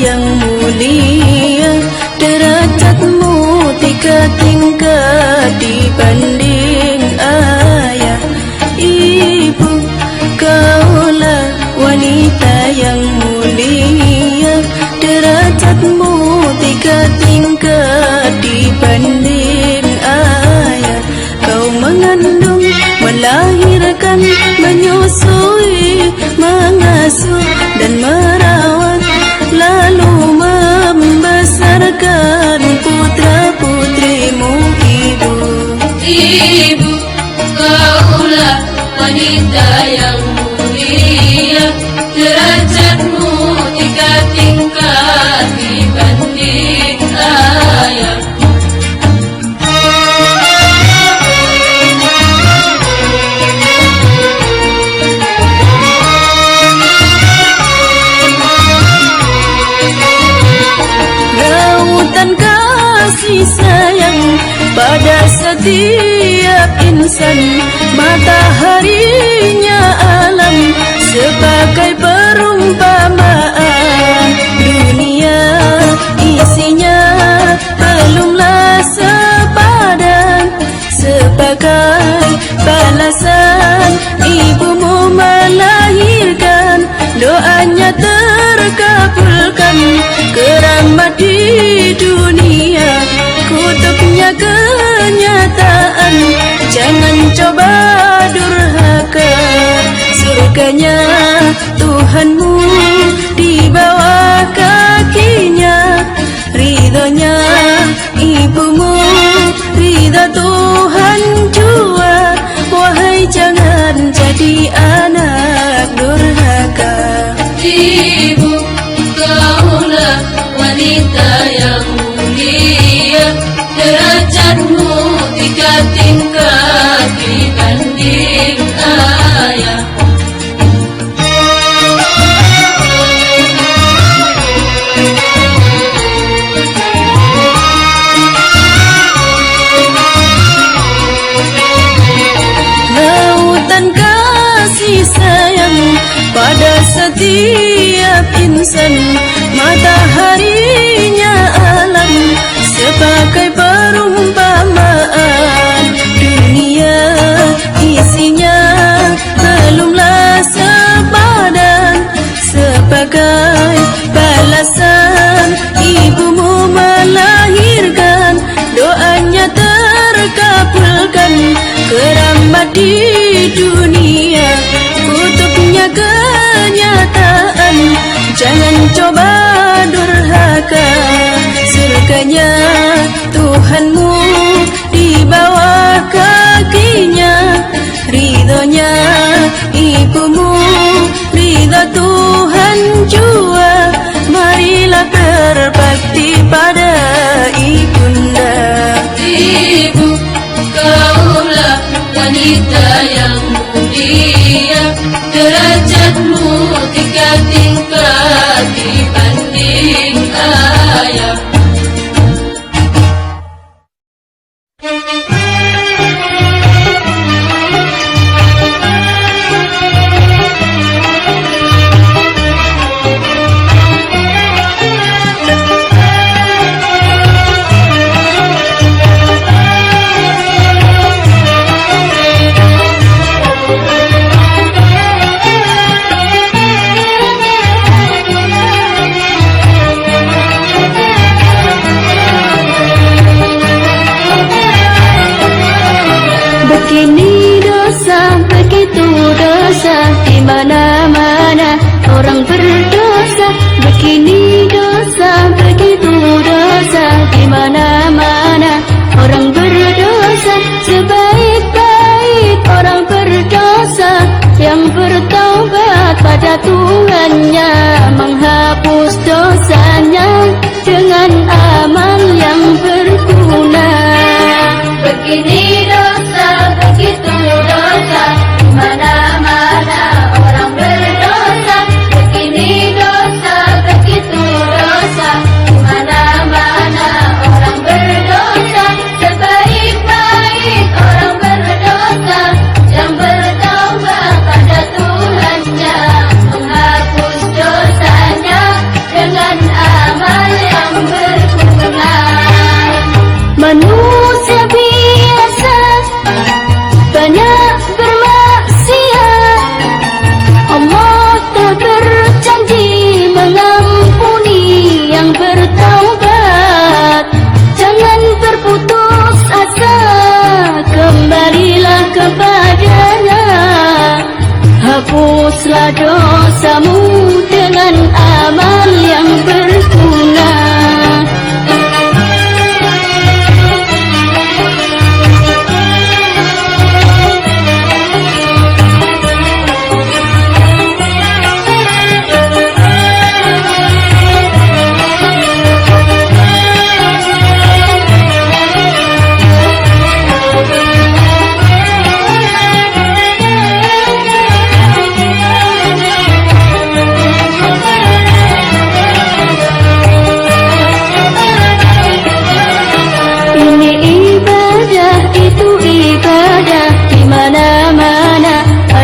yang mulia, derajatmu 3 tingkat dibanding ayah ibu. Kaulah wanita yang mulia, derajatmu 3 tingkat dibanding ayah. Kau mengandung, melahirkan, menyusui, mengasuh dan merawat, lalu membesarkan putra-putrimu ibu. Ibu, kaulah wanita yang mulia, derajatmu 3 tingkat dibanding ayah. Lautan kasih sayang pada setiap insan, mataharinya alam sebagai perumpamaan. Dunia isinya belumlah sepadan, sebagai balasan ibumu melahirkan, doanya terkabulkan. Keramat di dunia, kutubnya kenyataan. Jangan coba durhaka, surganya Tuhanmu di bawah kakinya. Ridhonya ibumu, ridha Tuhan jua. Wahai jangan jadi anak durhaka. Ibu, kaulah wanita yang mulia, derajatmu 3 tingkat dibanding ayah. Lautan kasih sayang pada setiap insan, mataharinya alam sebagai perumpamaan. Dunia isinya belumlah sepadan, sebagai balasan ibumu melahirkan, doanya terkabulkan. Keramat di dunia, kutubnya kenyataan. Jangan coba durhaka, surganya Tuhanmu di bawah kakinya. Ridhonya ibumu, ridha Tuhan jua. Marilah berbakti pada ibunda. Ibu, kaulah wanita yang mulia, derajatmu 3 tingkat dibanding ayah. Begini dosa, begitu dosa, di mana-mana orang berdosa. Begini dosa, begitu dosa, di mana-mana orang berdosa. Sebaik-baik orang berdosa yang bertaubat pada Tuhannya, menghapus dosanya dengan amal yang berguna. Begini dosa, begitu dosa, di mana-mana orang berdosa. Begini dosa, begitu dosa, di mana-mana orang berdosa. Sebaik-baik orang berdosa yang bertaubat pada Tuhannya, menghapus dosanya dengan dosamu dengan amal yang berguna.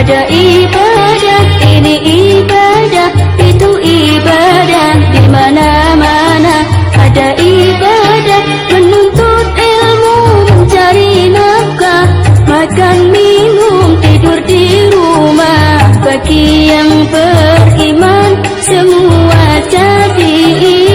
Ada ibadah, ini ibadah, itu ibadah, di mana-mana ada ibadah, menuntut ilmu, mencari nafkah, makan minum, tidur di rumah. Bagi yang beriman, semua jadi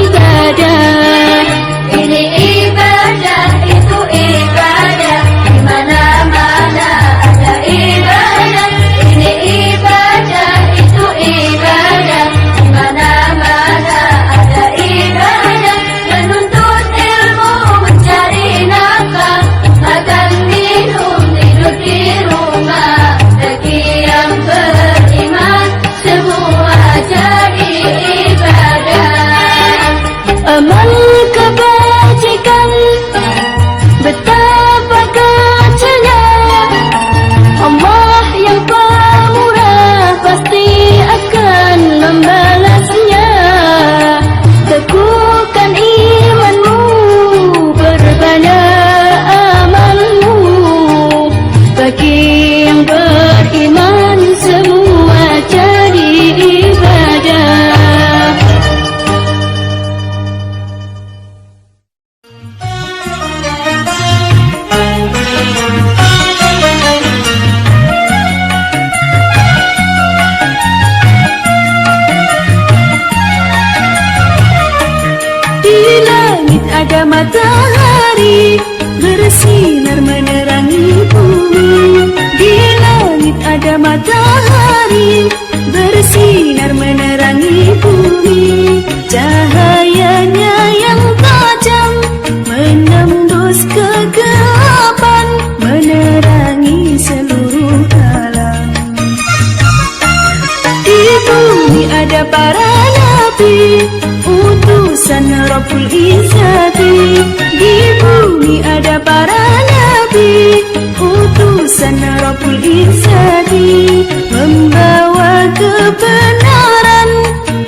ibadah. Ini ibadah, itu ibadah, di mana-mana ada ibadah. Ini ibadah, itu ibadah, di mana-mana ada ibadah, menuntut ilmu, mencari nafkah, makan minum, tidur di rumah. Bagi yang beriman, semua jadi ibadah. Amal kebajikan, betapa kecilnya, Allah yang pemurah pasti akan membalasnya. Teguhkan imanmu, berbanyak amalmu. Bagi yang beriman, semua jadi ibadah. Ada matahari bersinar menerangi bumi. Di langit ada matahari bersinar menerangi bumi. Cahayanya yang tajam menembus kegelapan, menerangi seluruh alam. Di bumi ada para nabi, utusan Rabbul Izzati. Di bumi ada para nabi, utusan Rabbul Izzati, membawa kebenaran,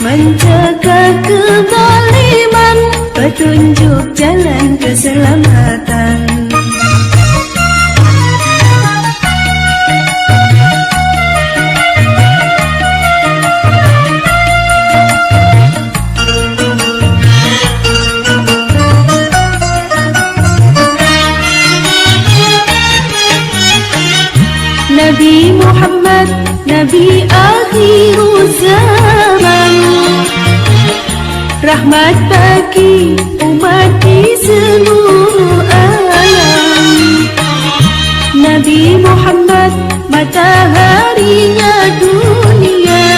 mencegah kezaliman, petunjuk jalan keselamatan. Nabi Muhammad, Nabi akhir zaman, rahmat bagi umat di seluruh alam. Nabi Muhammad, mataharinya dunia,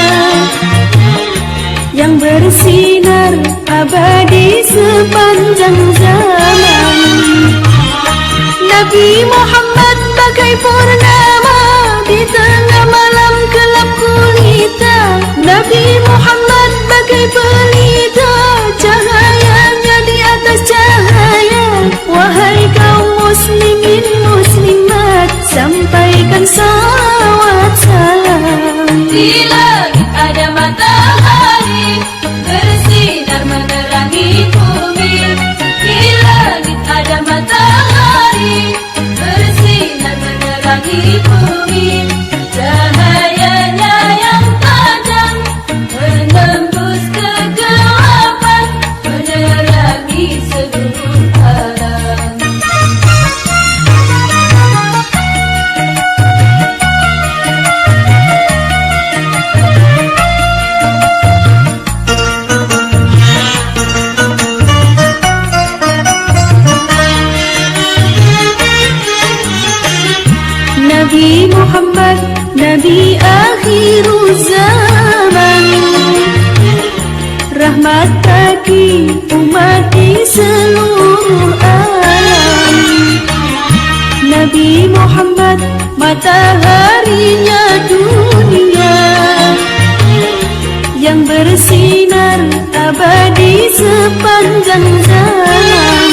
yang bersinar abadi sepanjang zaman. Nabi Muhammad bagai purnama di tengah malam gelap gulita. Nabi Muhammad bagai pelita, cahayanya di atas cahaya. Wahai kaum muslimin muslimat, sampaikan salawat salam. Di mataharinya dunia yang bersinar abadi sepanjang zaman.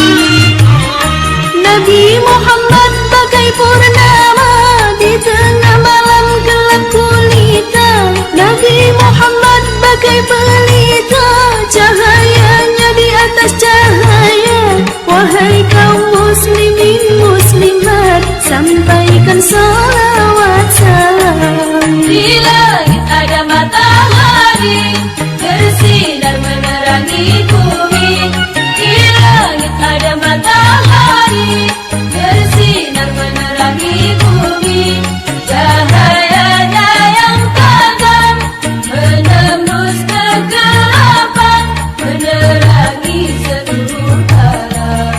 Nabi Muhammad bagai purnama di tengah malam gelap gulita. Nabi Muhammad bagai pelita, cahayanya di atas cahaya. Wahai kaum muslimin muslimat, sampaikan salawat salam. Di langit ada matahari bersinar menerangi bumi. Di langit ada matahari bersinar menerangi bumi. Cahayanya yang tajam menembus kegelapan, menerangi seluruh alam.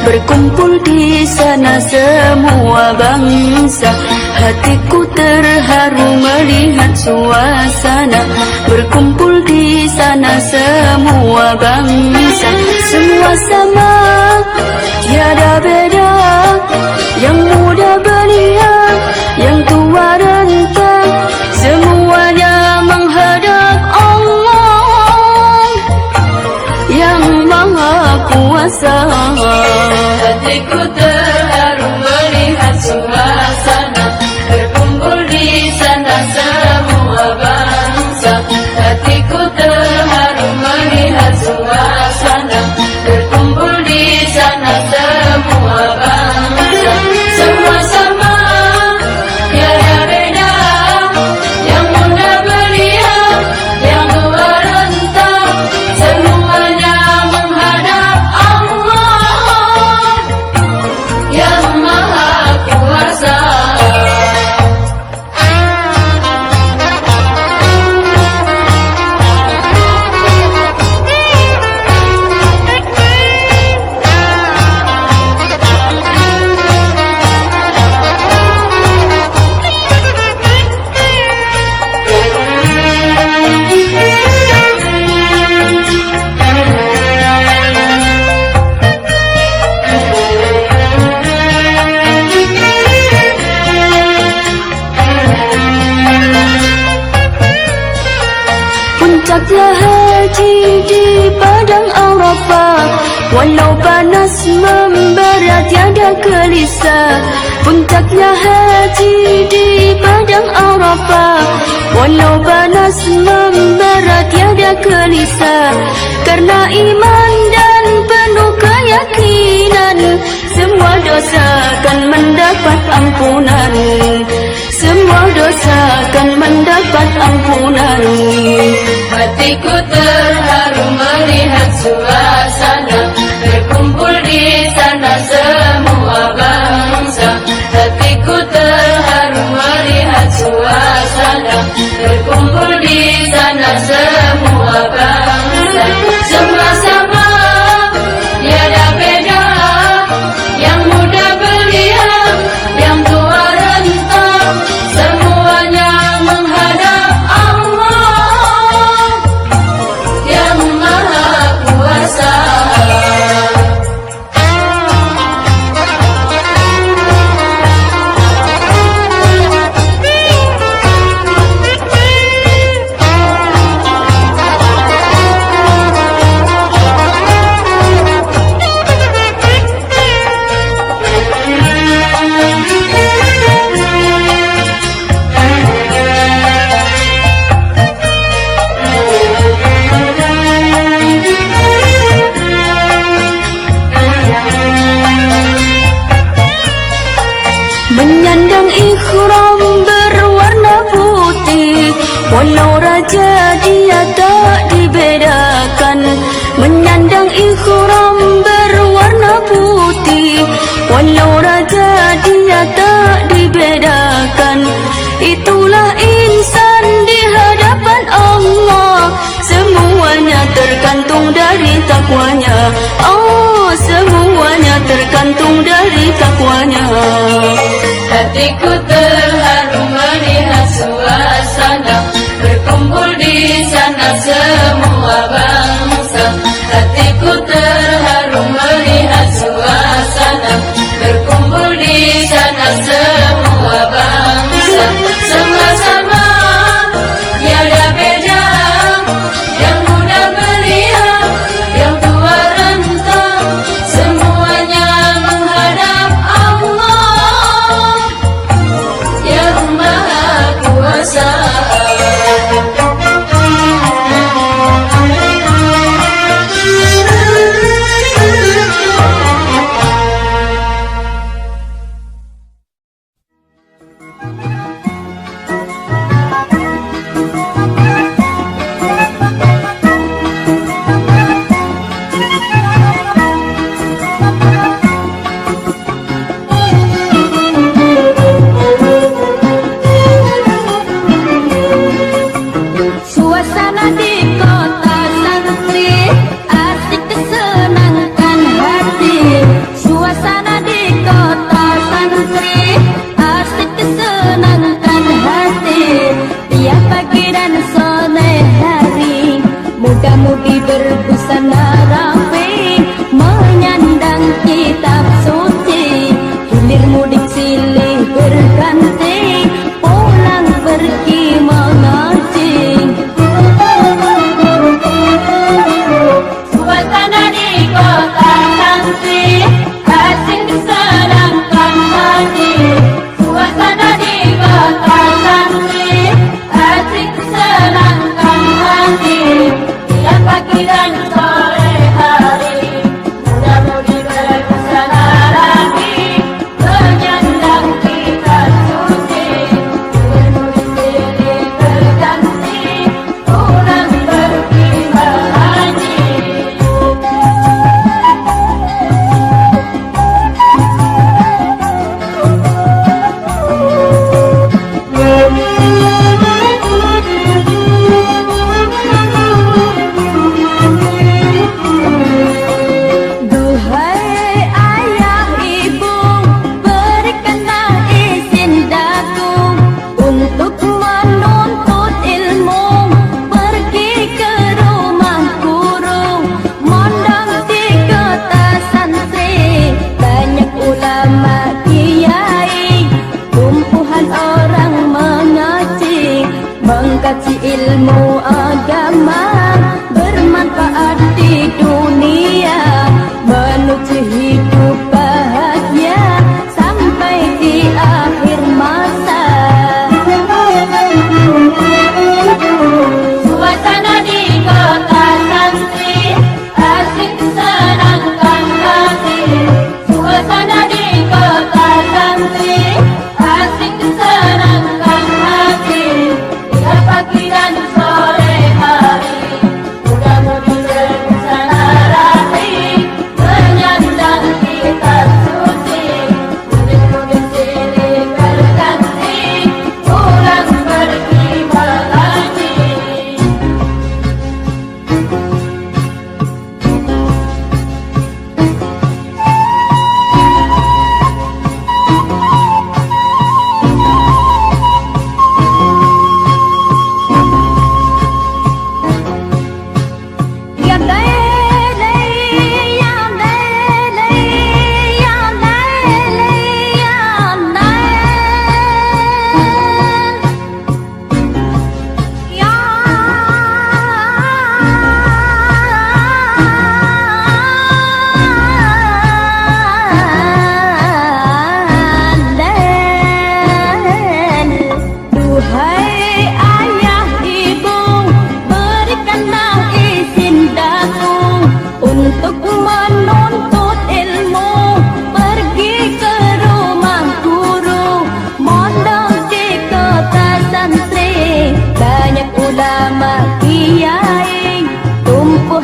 Berkumpul di sana semua bangsa. Hatiku terharu melihat suasana. Berkumpul di sana semua bangsa. Semua sama, tiada beda. Yang muda belia, yang tua renta, semuanya menghadap Allah yang Maha Kuasa. Hatiku terharu melihat suasana. Berkumpul di sana semua bangsa. Hatiku terharu melihat suasana. Berkumpul di sana semua bangsa. Semua sama, tiada beda. Yang muda belia, yang tua renta, semuanya menghadap Allah yang Maha Kuasa. Puncaknya haji di padang Arafah, walau panas membara tiada gelisah. Puncaknya haji di padang Arafah, walau panas membara tiada gelisah. Karena iman dan penuh keyakinan, semua dosa akan mendapat ampunan. Semua dosa akan mendapat ampunan. Hatiku terharu melihat suasana. Berkumpul di sana semua bangsa. Hatiku terharu melihat suasana. Berkumpul di sana semua bangsa. Semua sama, tiada beda. Yang muda belia, yang tua renta, semuanya menghadap Allah yang Maha Kuasa. dia tak dibedakan, menyandang ikhram berwarna putih. Walau raja dia tak dibedakan, itulah insan di hadapan Allah. Semuanya tergantung dari takwanya. Oh, semuanya tergantung dari takwanya. Hatiku terharu melihat suasana, berkumpul di sana semua bangsa. Hatiku terharu melihat suasana, berkumpul di sana semua bangsa. Sama-sama tiada beda, yang muda belia, yang tua renta, semuanya menghadap Allah yang Maha Kuasa. Suasana di kota santri asik kesenangkan hati. Suasana di kota santri asik kesenangkan hati. Tiap pagi dan sore hari muda-mudi berbusana rapi, menyandang kitab suci. Hilir mudik silih berganti, pulang pergi mengaji. Suasana di kota santri asing kesenangkan hati. Suasana di kota santri asing kesenangkan hati. Tiap pagi dan sore hari muda-mudi berbusana rapi, menyandang kitab suci. Hilir mudik silih berganti, pulang pergi mengaji.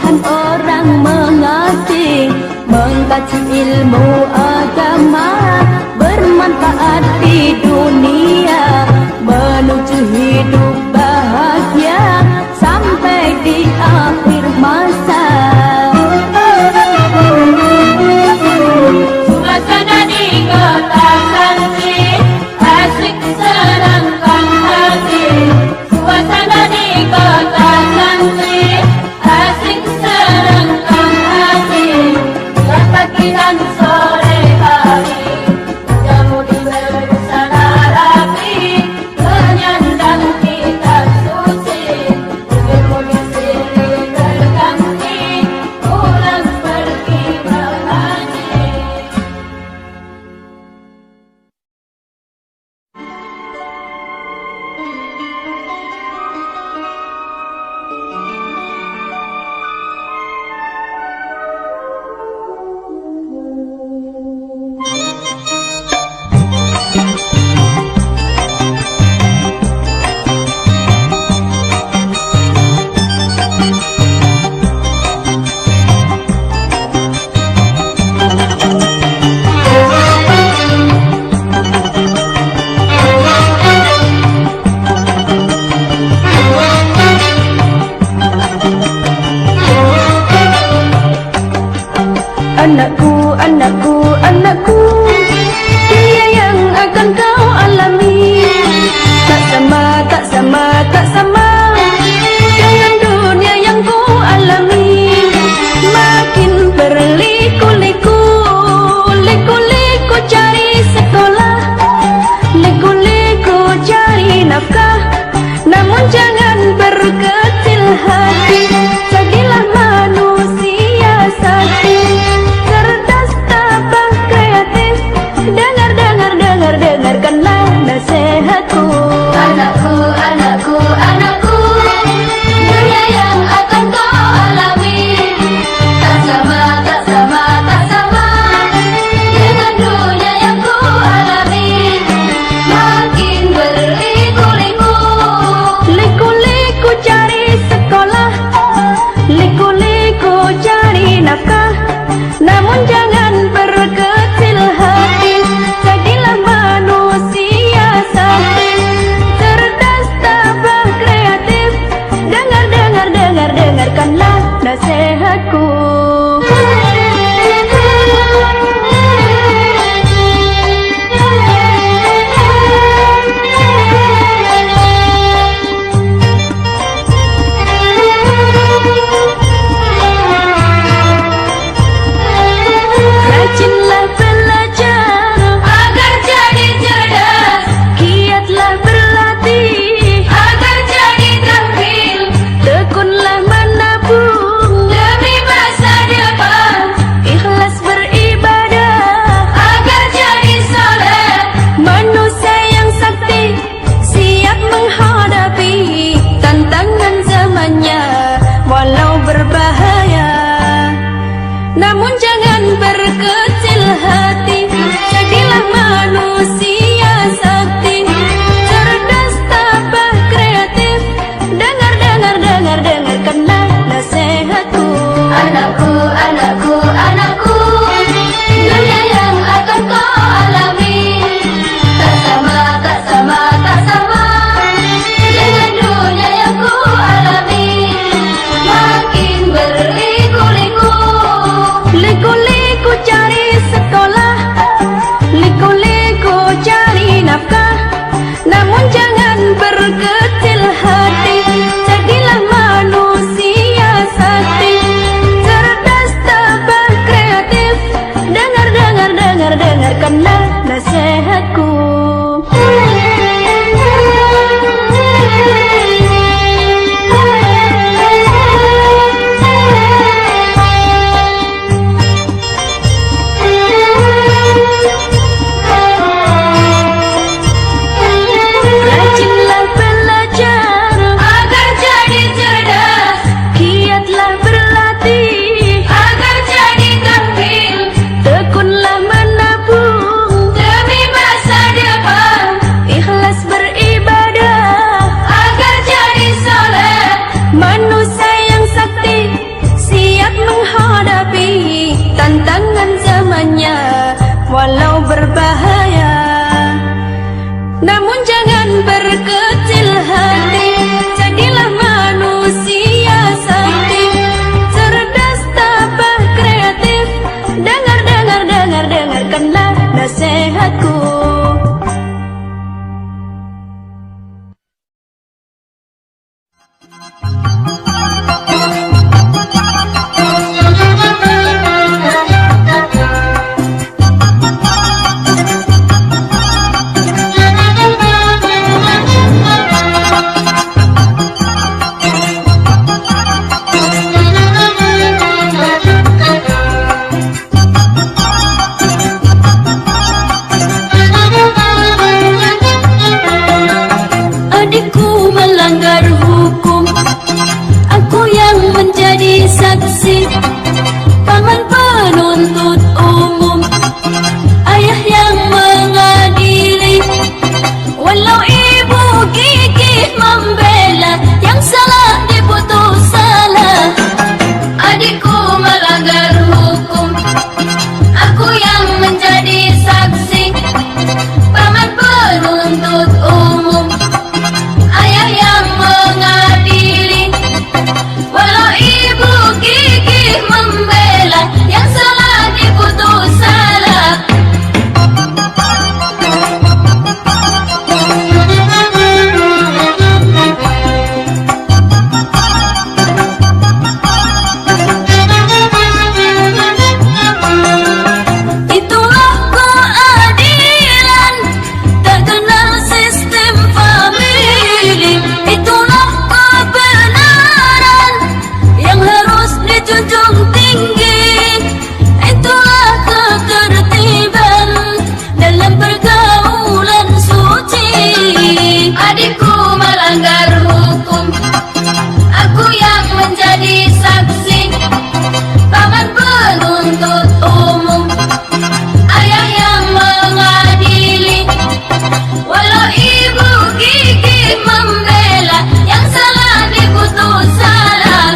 puluhan orang mengaji, mengkaji ilmu agama, bermanfaat di dunia, menuju hidup bahagia sampai di akhir masa. Suasana di kota santri asik senangkan hati. Suasana di kota santri asik senangkan hati. Tiap pagi dan sore hari muda-mudi berbusana rapi, menyandang kitab suci, bermudi silih berganti, pulang pergi mengaji. Anakku, anakku, anakku, dunia yang akan kau alami tak sama, tak sama, tak sama dengan dunia yang ku alami. Makin berliku-liku, liku-liku cari sekolah, liku-liku cari nafkah, namun jangan berkecil hati. Jadilah manusia sakti, cerdas, tabah, kreatif. Dengar, dengar, dengar, dengarkanlah nasihatku. Anakku, anakku, anakku, dunia yang akan kau alami tak sama, tak sama, tak sama dengan dunia yang ku alami. Makin berliku-liku, Liku-liku cari sekolah, liku-liku cari nafkah, namun jangan berkecil hati. Jadilah manusia sakti, cerdas, tabah, kreatif. Dengar, dengar, dengar, dengarkanlah nasihatku. Rajinlah belajar agar jadi cerdas, giatlah berlatih, agar jadi terampil, tekunlah menabung, demi masa depan, ikhlas beribadah, agar jadi soleh. manusia yang sakti, siap menghadapi tantangan zamannya walau berbahaya. Namun jangan berkecil hati, jadilah manusia sakti, cerdas, tabah, kreatif. Dengar, dengar, dengar, dengarkanlah nasihatku. Anakku, anakku, anakku, dunia yang akan kau alami tak sama, tak sama, tak sama dengan dunia yang ku alami. Makin berliku-liku, Liku-liku cari zamannya, walau berbahaya. Namun jangan berkecil hati, jadilah manusia sakti, cerdas, tabah, kreatif. Dengarkanlah nasihatku. Adikku melanggar hukum, aku yang menjadi saksi, paman penuntut umum, ayah yang mengadili. Walau ibu gigih membela, yang salah diputus salah. Adikku melanggar hukum, aku yang menjadi saksi, paman penuntut umum, ayah yang mengadili. Walau ibu gigih membela, yang salah diputus salah. Itulah keadilan, tak kenal sistem famili. Itulah kebenaran yang harus dijunjung tinggi. Itulah ketertiban dalam pergaulan suci. Adikku melanggar hukum, aku yang menjadi saksi, paman penuntut umum, ayah yang mengadili. Walau ibu gigih membela, yang salah diputus salah.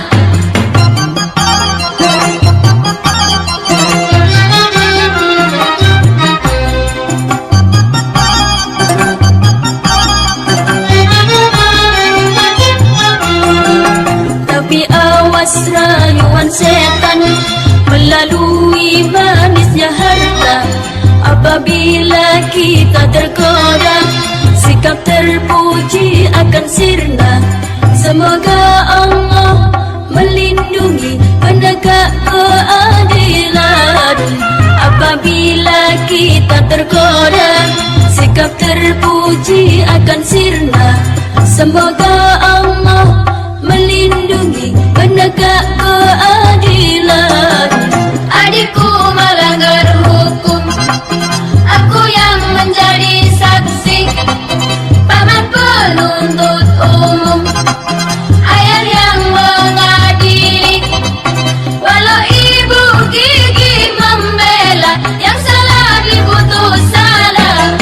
Tapi awas rayuan setan melalui manisnya harta. Apabila kita tergoda, sikap terpuji akan sirna. Semoga Allah melindungi penegak keadilan. Apabila kita tergoda, sikap terpuji akan sirna. Semoga Allah melindungi penegak keadilan. Adikku melanggar hukum, aku yang menjadi saksi, paman penuntut umum, ayah yang mengadili. Walau ibu gigih membela, yang salah diputus salah.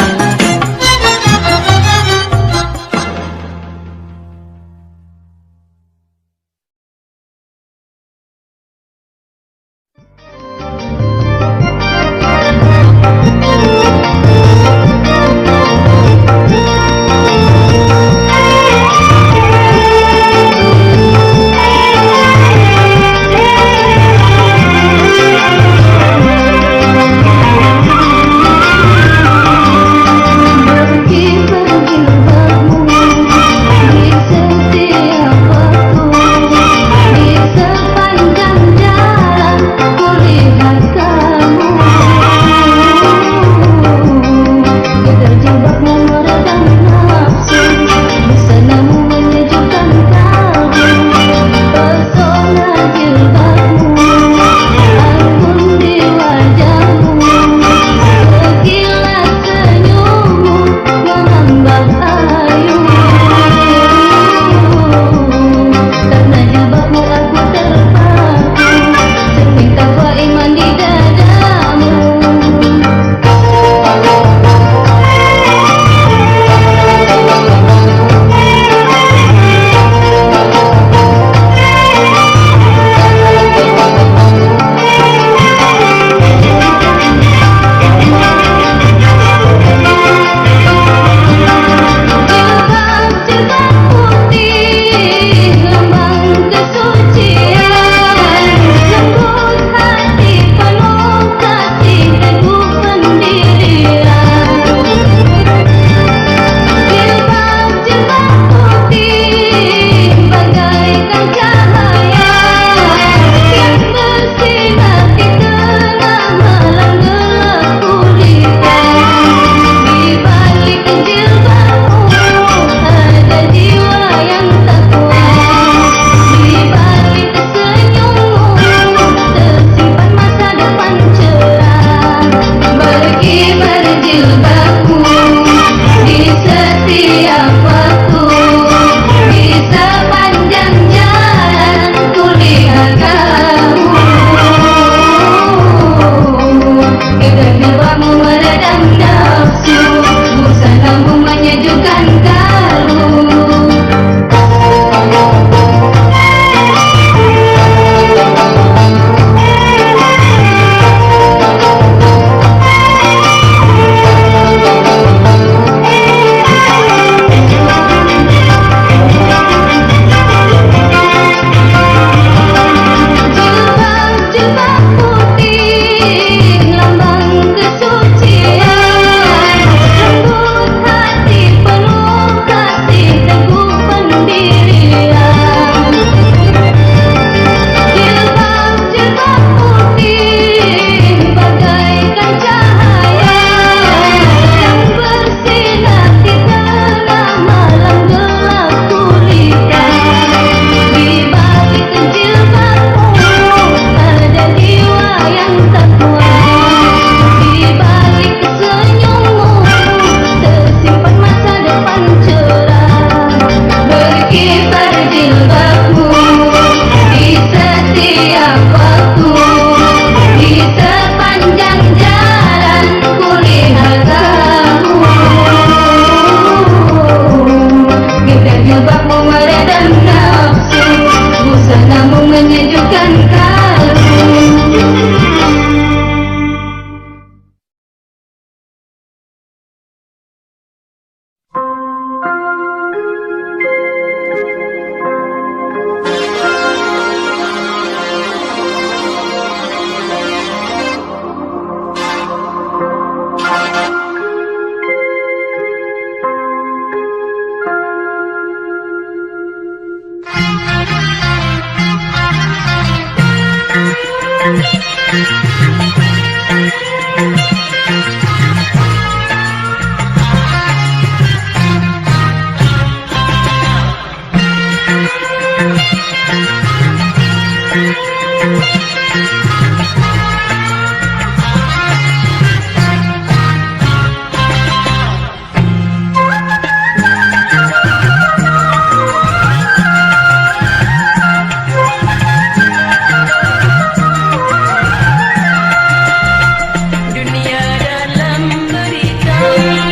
Dunia dalam berita,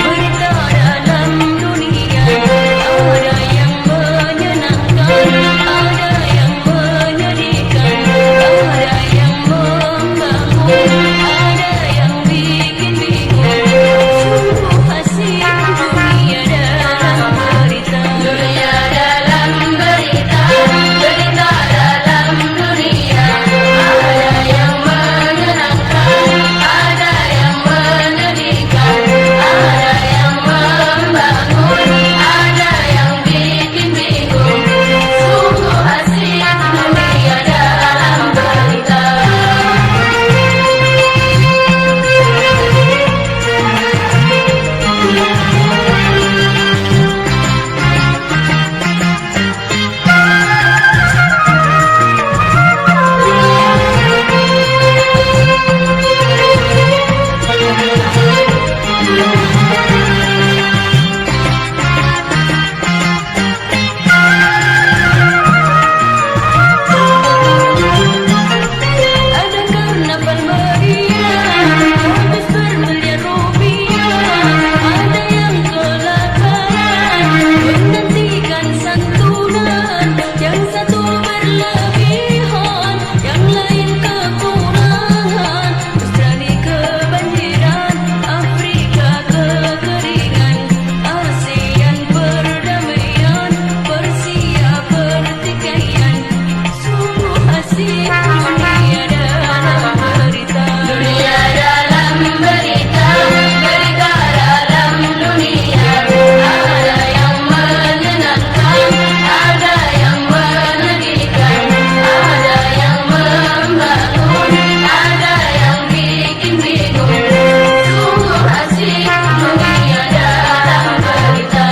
berita dalam dunia. Ada yang menyenangkan, ada yang menyedihkan, ada yang membangun, ada yang bikin bingung. Sungguh asik dunia dalam berita. Dunia dalam berita, berita dalam dunia. Ada yang menyenangkan, ada yang menyedihkan, ada yang membangun, ada yang bikin bingung. Sungguh asik dunia dalam berita. Ada karnaval meriah, habis bermiliar rupiah. Ada yang kelaparan, menantikan santunan. Yang satu berlebihan, yang lain kekurangan. Australia kebanjiran, Afrika kekeringan. ASEAN perdamaian, Persia pertikaian. Sungguh asik dunia dalam berita. Dunia dalam berita, berita dalam dunia. Ada yang menyenangkan, ada yang menyedihkan, ada yang membangun, ada yang bikin bingung. Sungguh asik dunia dalam berita.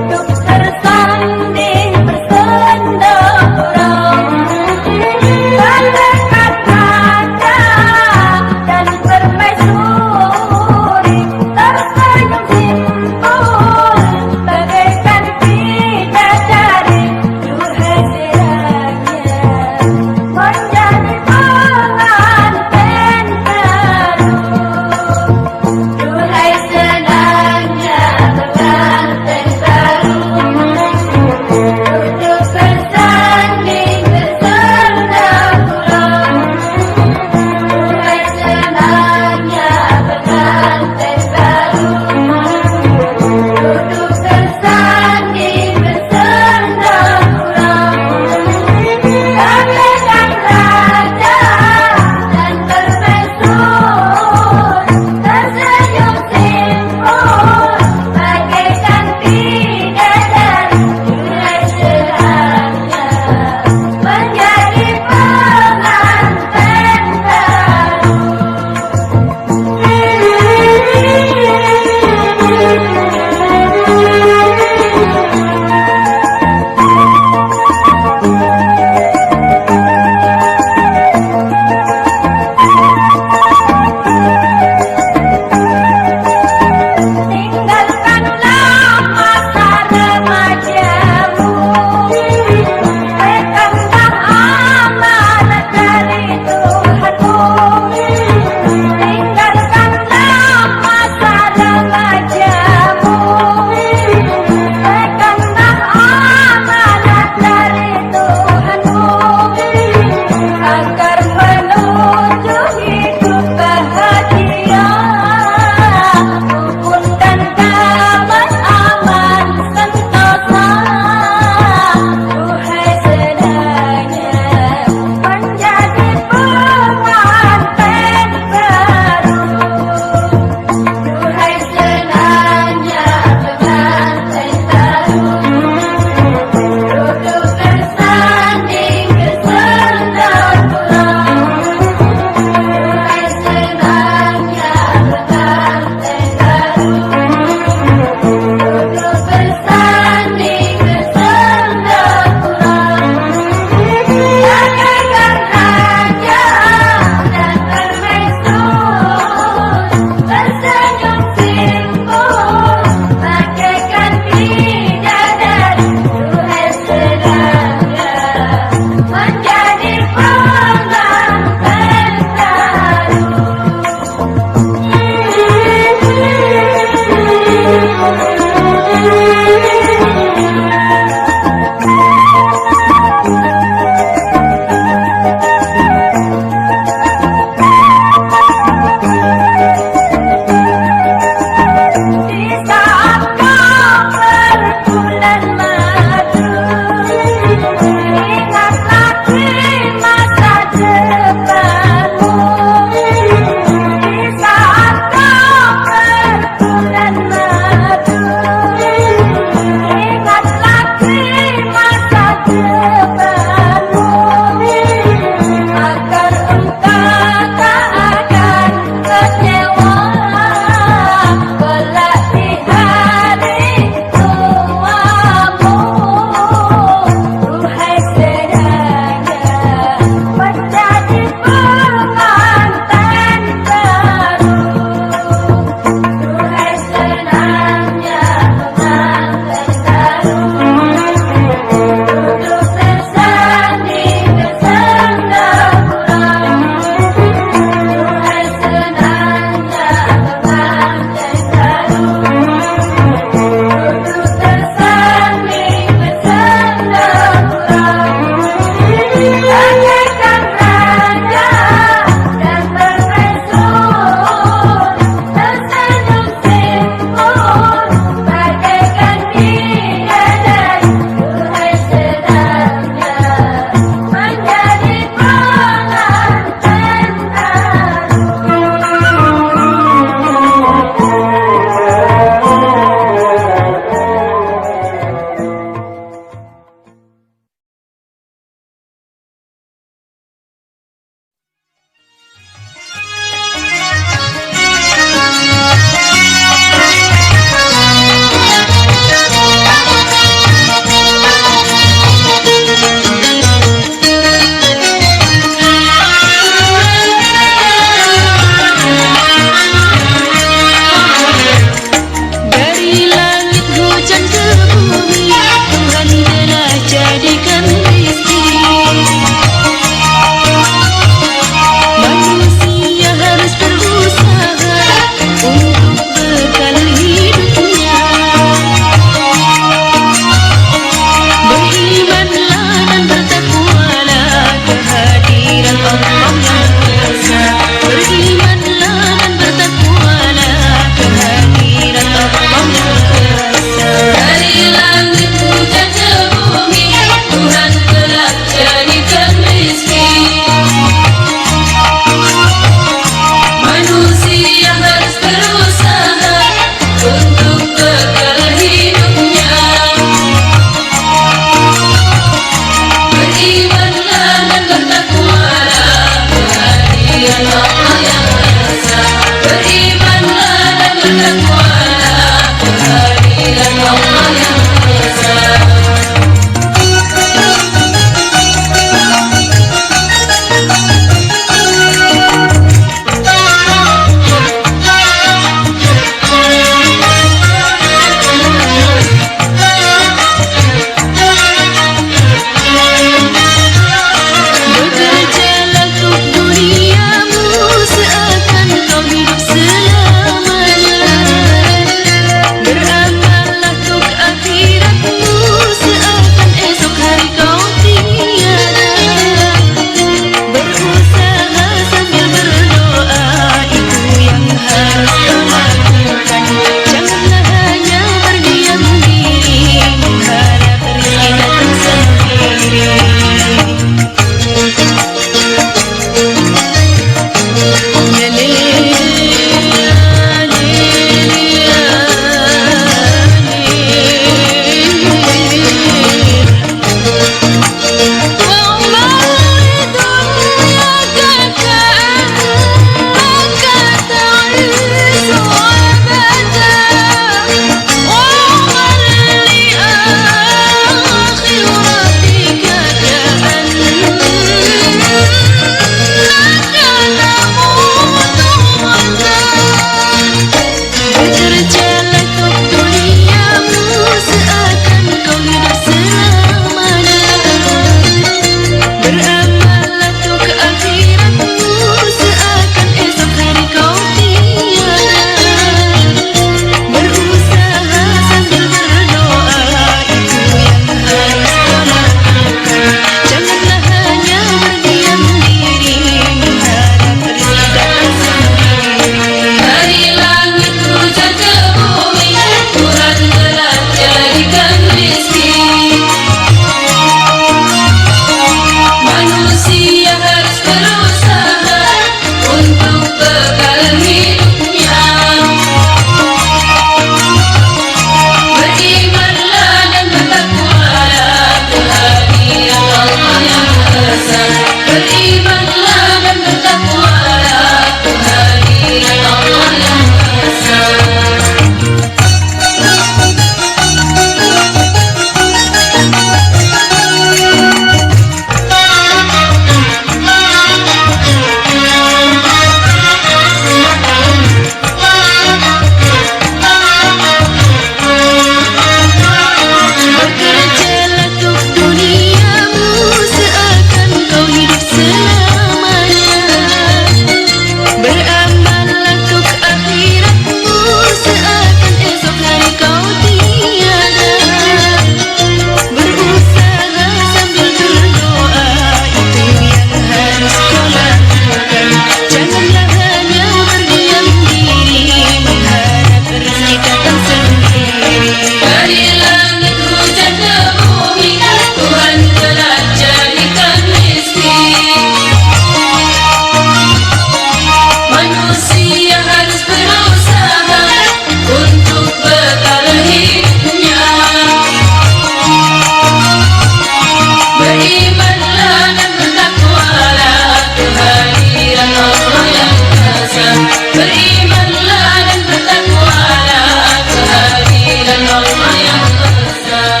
berimanlah dan bertakwalah kehadiran Allah yang besar.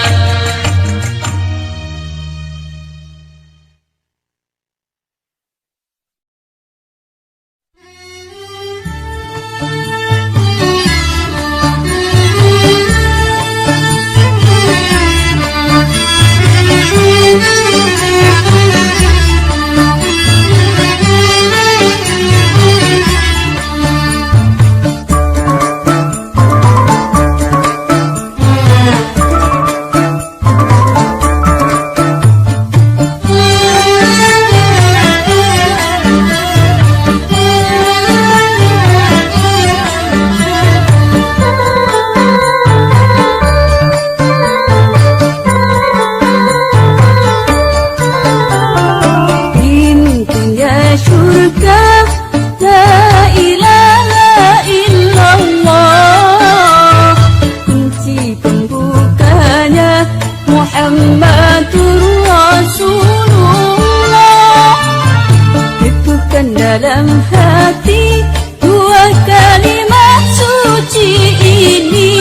Dalam hati dua kalimat suci ini,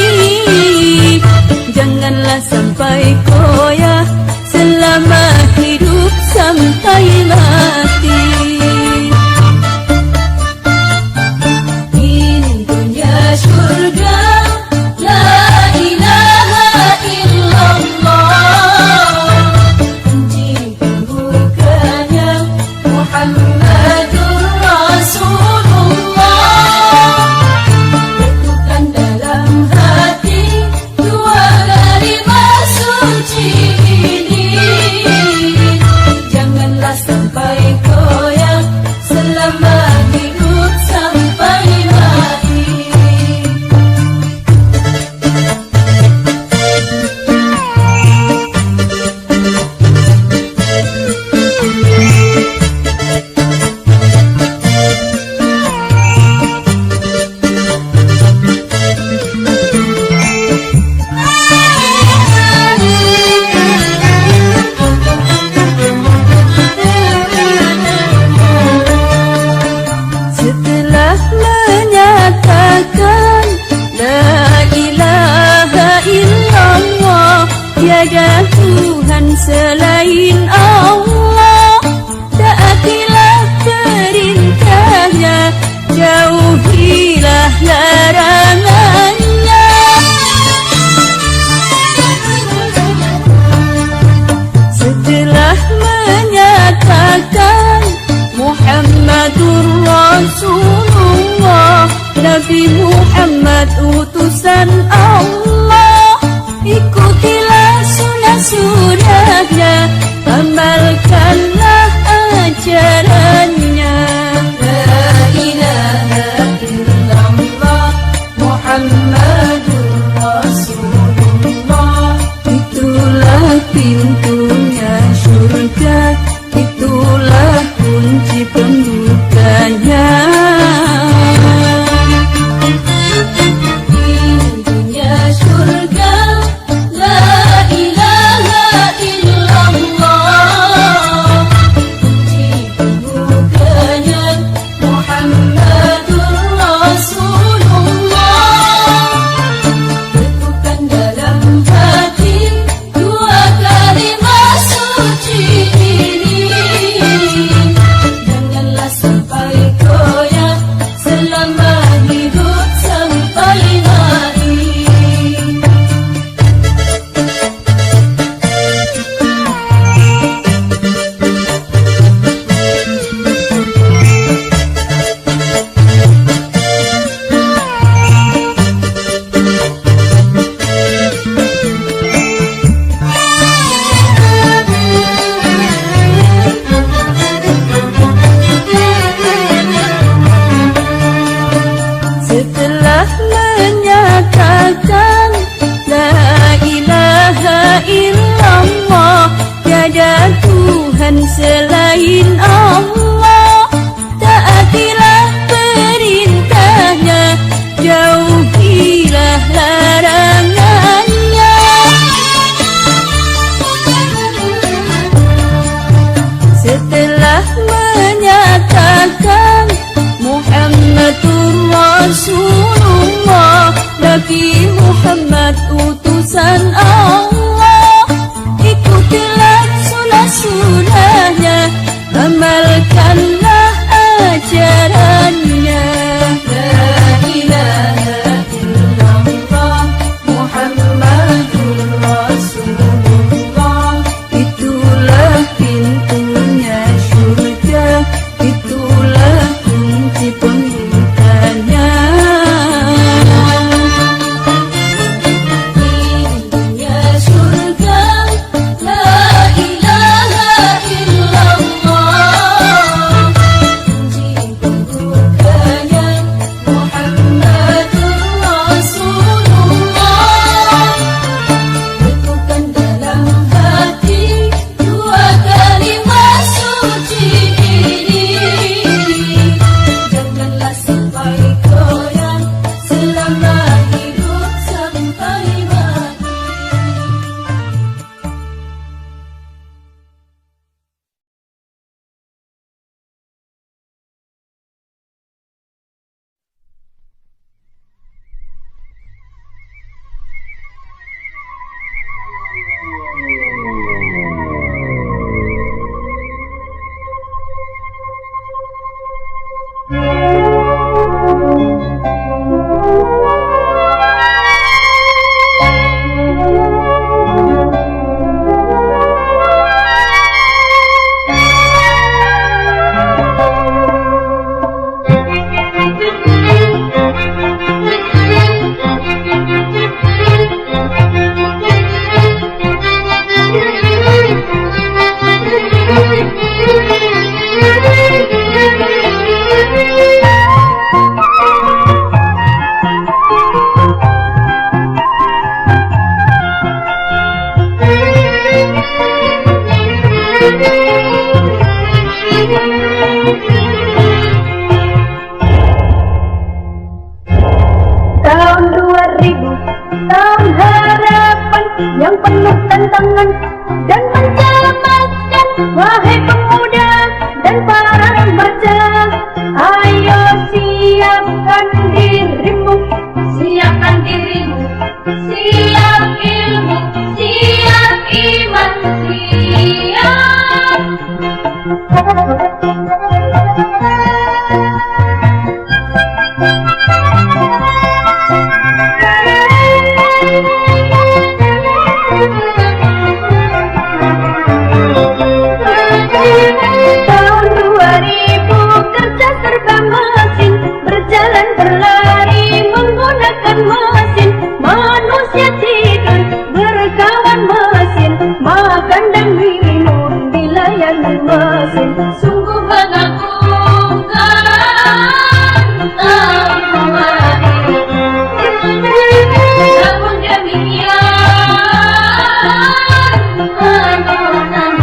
janganlah sampai goyah selama hidup sampai mati. Ini dunia surga, la ilaha illallah, kunci pembukanya Muhammad tiada Tuhan selain Allah, taatilah perintahnya, jauhilah larangannya. Setelah menyatakan Muhammadur Rasulullah, Nabi Muhammad utusan Allah, ikutilah sunnah-sunnahnya, amalkanlah ajarannya. La ilaha illallah Muhammadur Rasulullah, itulah pintunya surga, itulah kunci pembukanya. yang penuh tantangan dan mencemaskan. Wahai pemuda dan para remaja, ayo siapkan dirimu, Siapkan dirimu, siap ilmu, siap iman, siap. Tahun 2000 kerja serba mesin, berjalan berlari menggunakan mesin. Manusia tidur berkawan mesin, makan dan minum dilayani mesin. Sungguh mengagumkan tahun 2000. Namun demikian penuh tantangan.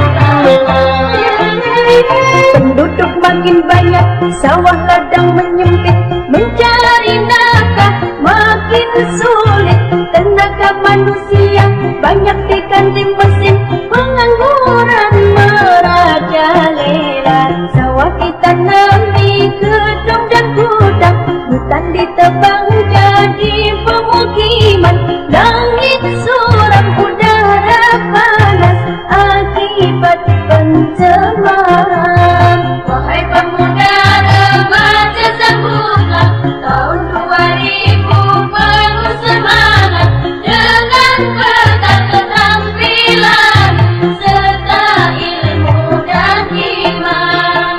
Penduduk makin banyak, sawah ladang menyempit, mencari nafkah makin sulit. Tenaga manusia banyak diganti mesin, pengangguran merajalela. Sawah ditanami gedung dan gudang, hutan ditebang jadi pemukiman. Langit suram, udara panas akibat pencemaran. Wahai pemuda remaja, sambutlah tahun 2000 penuh semangat dengan bekal keterampilan serta ilmu dan iman.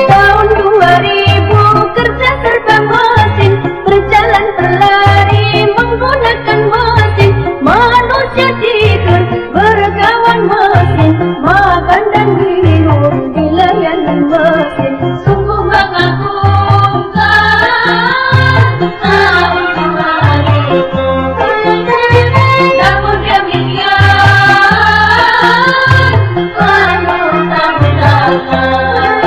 Tahun 2000 kerja serba mesin, berjalan berlari menggunakan mesin. Manusia tidur berkawan mesin, makan dan minum dilayani mesin. Sungguh mengagumkan tahun 2000. Namun demikian penuh tantangan.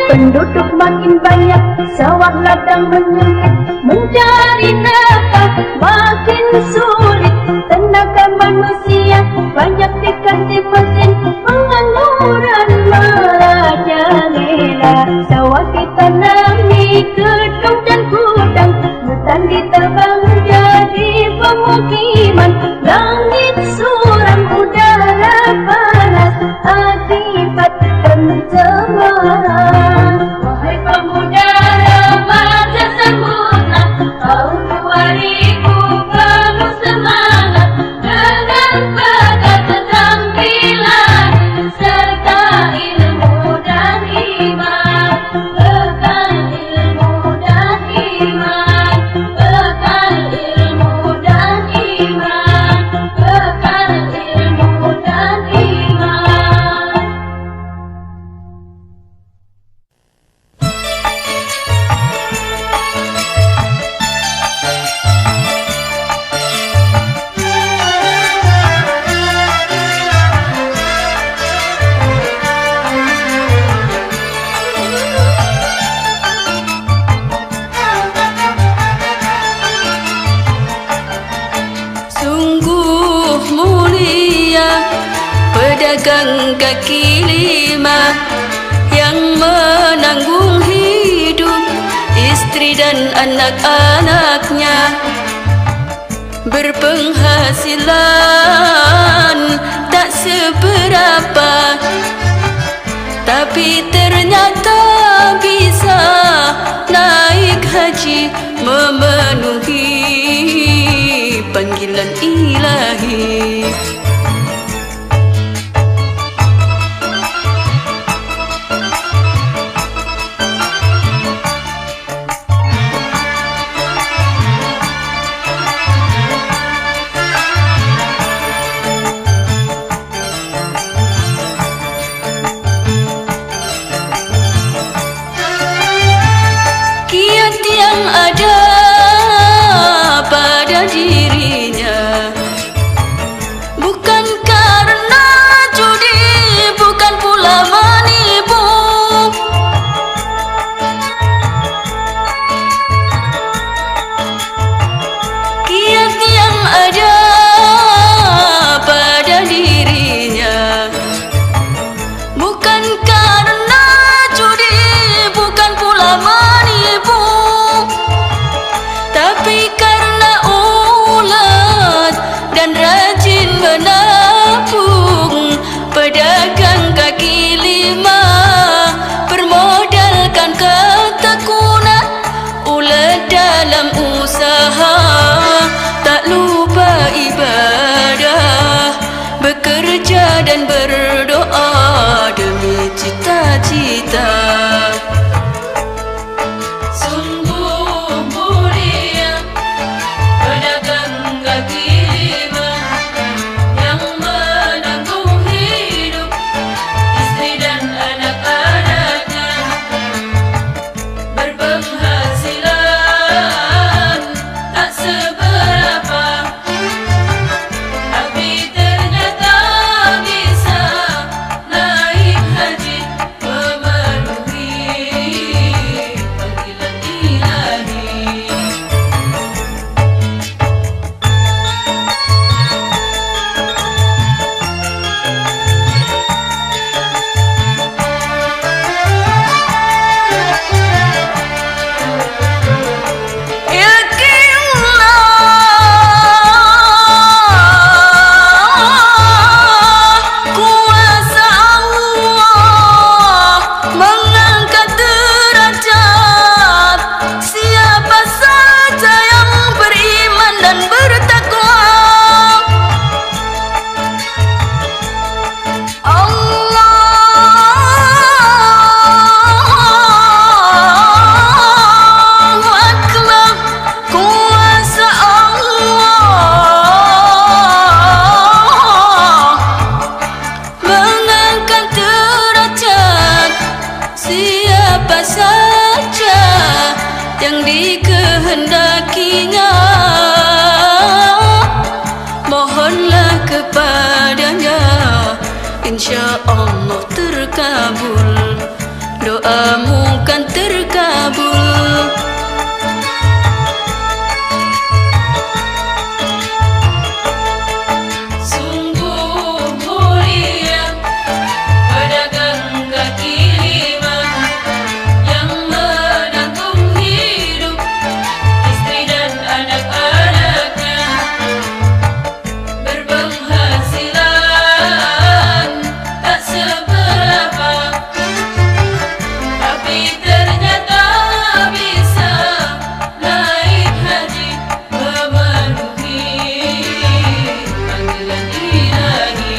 Penduduk makin banyak, sawah ladang menyempit, mencari nafkah makin sulit. Tenaga manusia banyak diganti mesin, pengangguran merajalela. Sawah ditanami gedung dan gudang, hutan ditebang jadi pemukiman. Langit suram, udara panas akibat pencemaran. Wahai pemuda remaja, sambutlah tahun 2000 penuh semangat dengan bekal keterampilan serta ilmu dan iman. Bekal ilmu dan iman, bekal ilmu dan iman, bekal ilmu dan iman. Sungguh mulia pedagang kaki lima yang menanggung hidup istri dan anak-anaknya. Berpenghasilan tak seberapa, tapi ternyata bisa naik haji memenuhi panggilan ilahi. Kiat yang ada pada dirinya dalam usaha, tak lupa ibadah, bekerja dan berdoa demi cita-cita. Sungguh mulia pedagang kaki lima yang menanggung hidup istri dan anak-anaknya, berpenghasilan tak seberapa, tapi ternyata bisa naik haji, memenuhi panggilan ilahi. Yakinlah kuasa Allah mengangkat derajat siapa saja yang beriman dan bertakwa. Allahu Akbar, kuasa Allah mengangkat derajat siapa saja yang dikehendakinya. Mohonlah kepadanya, insya Allah terkabul, doamu kan terkabul. Sungguh mulia pedagang kaki lima yang menanggung hidup istri dan anak-anaknya, berpenghasilan tak seberapa, tapi ternyata bisa naik haji, memenuhi panggilan ilahi.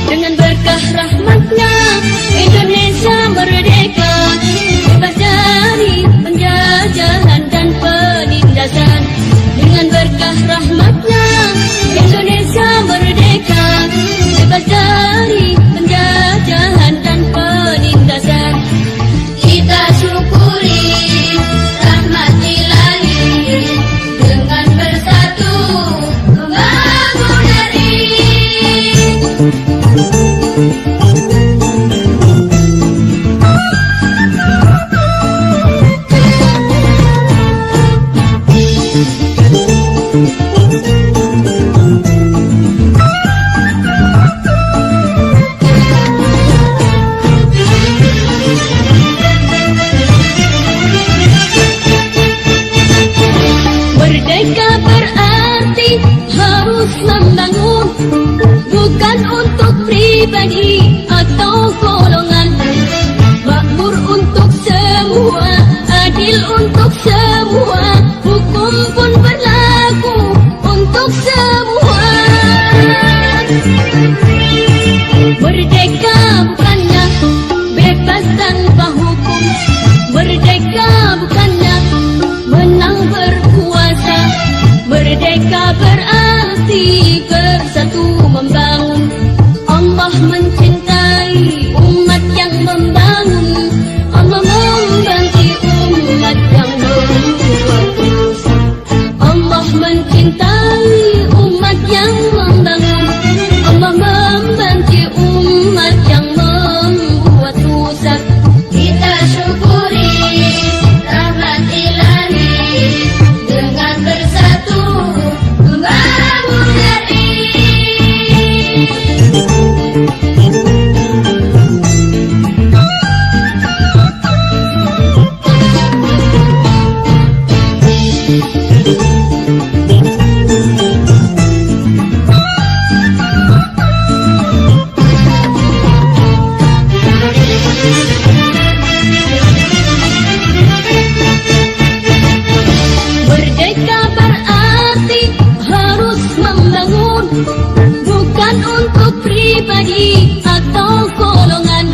Dengan berkah rahmatnya Indonesia merdeka, bebas dari penjajahan dan penindasan. Dengan berkah rahmatnya Indonesia merdeka, bebas dari penjajahan dan penindasan. Kita syukuri rahmat ilahi dengan bersatu membangun negeri. Merdeka berarti harus membangun, bukan untuk pribadi atau golongan. Makmur untuk semua, adil untuk semua, hukum pun berlaku untuk semua. Merdeka bukanlah bebas tanpa hukum, merdeka bukanlah menang berkuasa, Merdeka berarti harus membangun, bukan untuk pribadi atau golongan.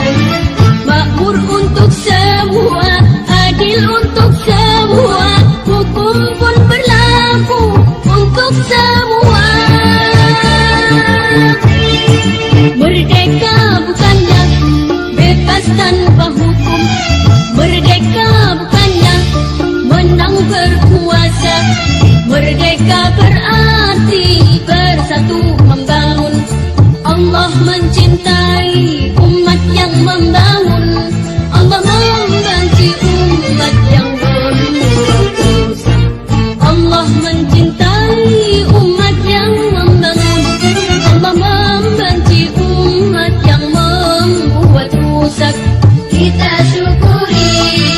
Makmur untuk semua, adil untuk semua, hukum pun berlaku untuk semua. Merdeka bukanlah bebas tanpa hukum, merdeka bukanlah menang berkuasa. Merdeka berarti bersatu membangun. Allah mencintai umat yang membangun. Allah membenci umat yang bermusuh. Allah mencintai umat yang membangun. Allah membenci umat yang membuat rusak. Kita syukuri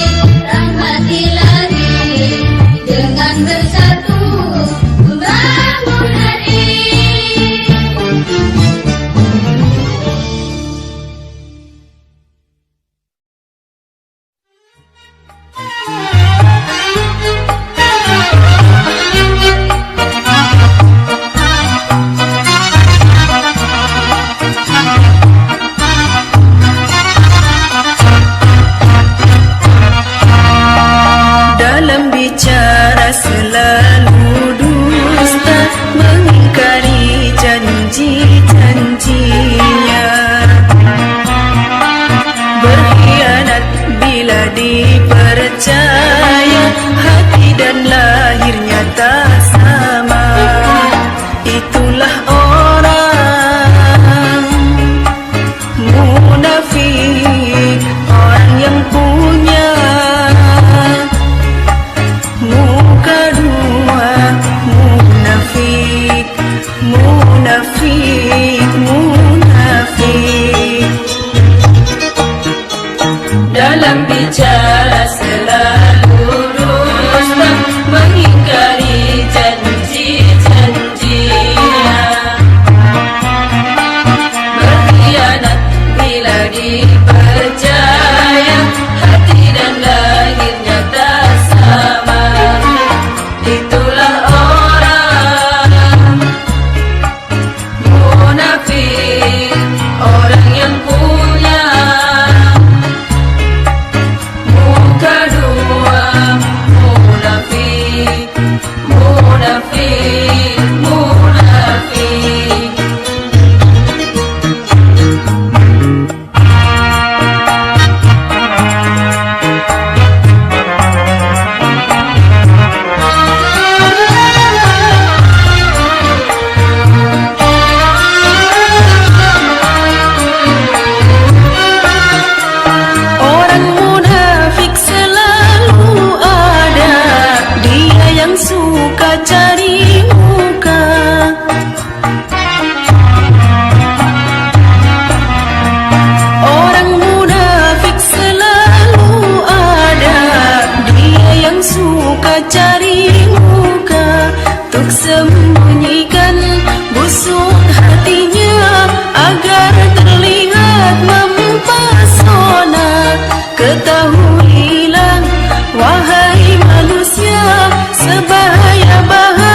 rahmat ilahi dengan bersatu membangun hari. Dalam bicara selalu dusta, mengingkari janji-janjinya, berkhianat bila dipercaya, hati dan lahirnya tak sama. Itulah orang munafik, orang yang punya muka dua, munafik, munafik, munafik. Dalam bicara selalu dusta, mengingkari janji-janjinya, berkhianat bila dipercaya, hati dan lahirnya tak sama. Itulah orang munafik, orang yang punya muka dua, munafik, munafik, munafik. Orang munafik selalu ada, dia yang suka cari muka. Orang munafik selalu ada, dia yang suka cari muka, untuk sembunyikan busuk hatinya agar terlihat mempesona. Ketahuilah wahai manusia, sebahaya-bahaya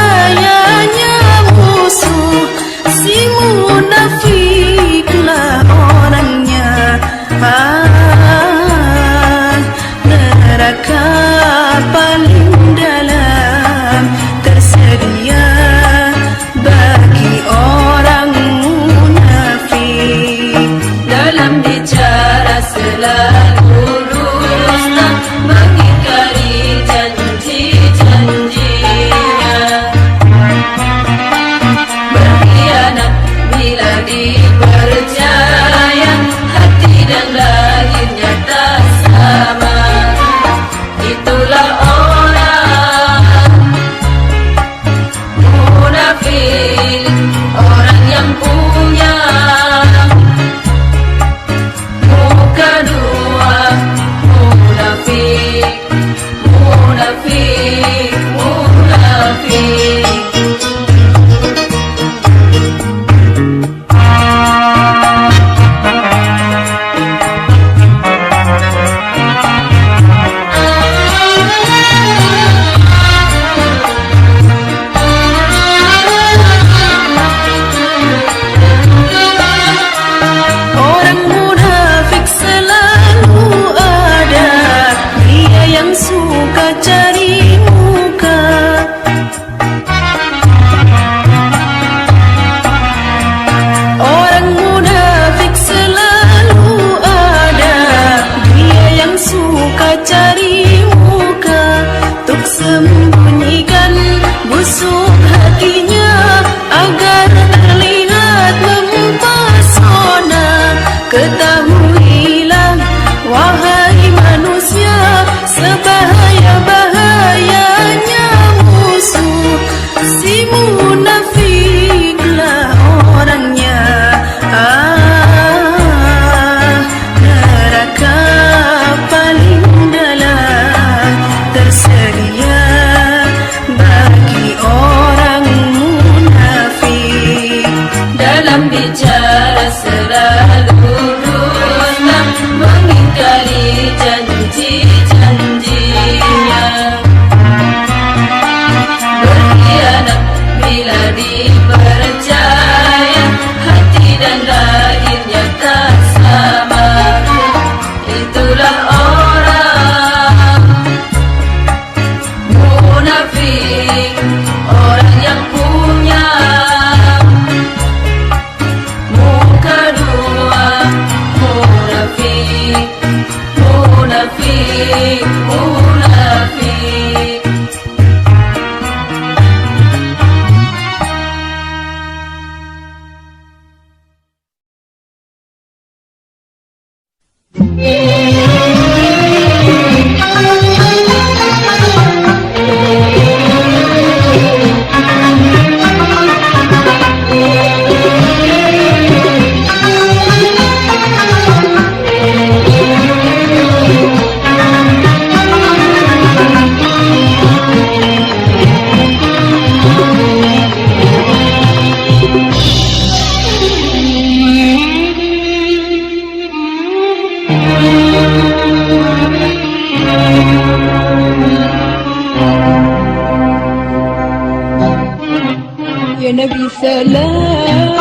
يا نبي سلام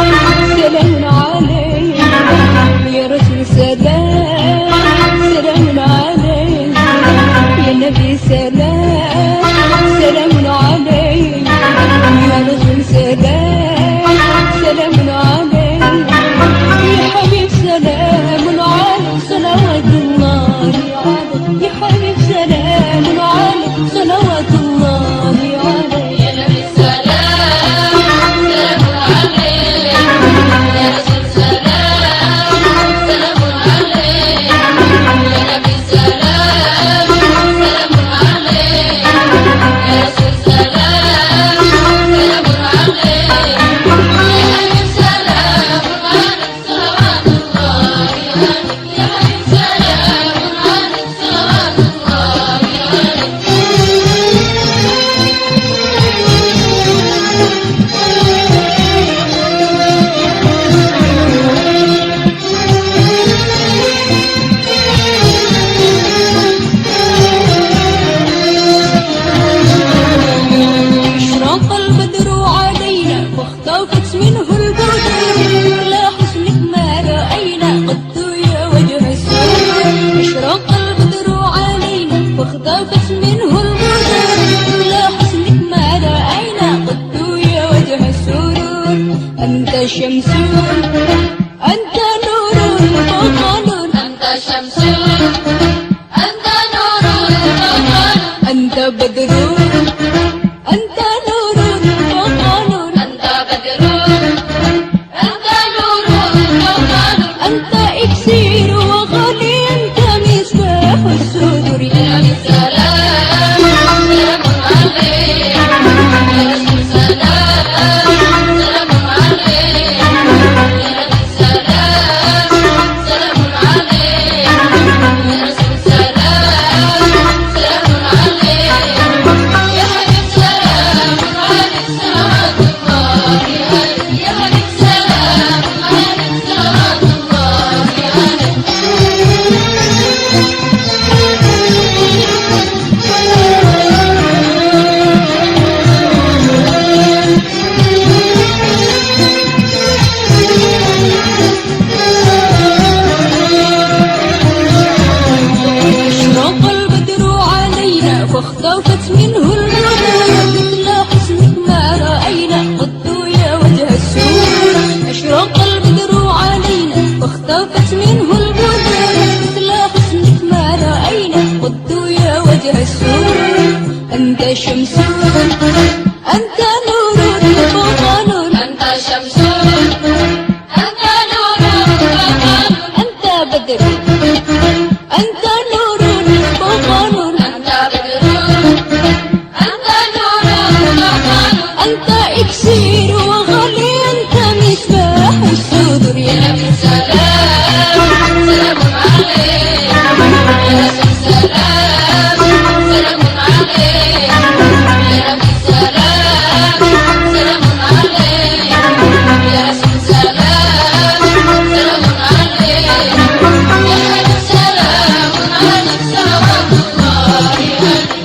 سلام عليك يا رسول سلام سلام عليك يا نبي سلام سلام عليك يا رسول سلام سلام عليك يا حبيب سلام عليك صلوات الله عليك يا حبيب سلام عليك صلوات الله عليك يا نبي سلام سلام عليك يا رسول سلام سلام عليك يا نبي سلام سلام عليك يا رسول سلام سلام عليك يا حبيب سلام عليك صلوات الله عليك يا حبيب سلام عليك صلوات الله عليك اشراق البدر علينا واختفت منه البدور لا حسنك ما رأينا قد يا وجه السرور اشراق البدر علينا واختفت منه البدور لا حسنك ما رأينا قد يا وجه السرور أنت شمس أنت نور فوق نور أنت شمس أنت نور وقمر أنت بدر أنت نور فوق نور أنت بدر أنت نور وقمر أنت إكسير وغالي أنت مصباح الصدور يا نبي سلام سلام عليك يا رسول سلام سلام عليك يا نبي سلام سلام عليك يا رسول سلام سلام عليك يا حبيب سلام عليك صلوات الله عليك يا حبيب سلام عليك صلوات الله عليك أشرق البدر علينا فاختفت منه البدور مثل حسنك ما رأينا قد يا وجه السرور أشرق البدر علينا فاختفت منه البدور مثل حسنك ما رأينا قد يا وجه السرور أنت شمس أنت نور فوق نور أنت شمس أنت نور وقمر أنت بدر أنت نور فوق نور أنت بدر أنت نور وقمر أنت إكسير وغالي أنت مصباح الصدور يا نبي سلام سلام عليك يا رسول سلام سلام عليك يا نبي سلام سلام عليك يا رسول سلام سلام عليك يا حبيب سلام عليك صلوات الله عليك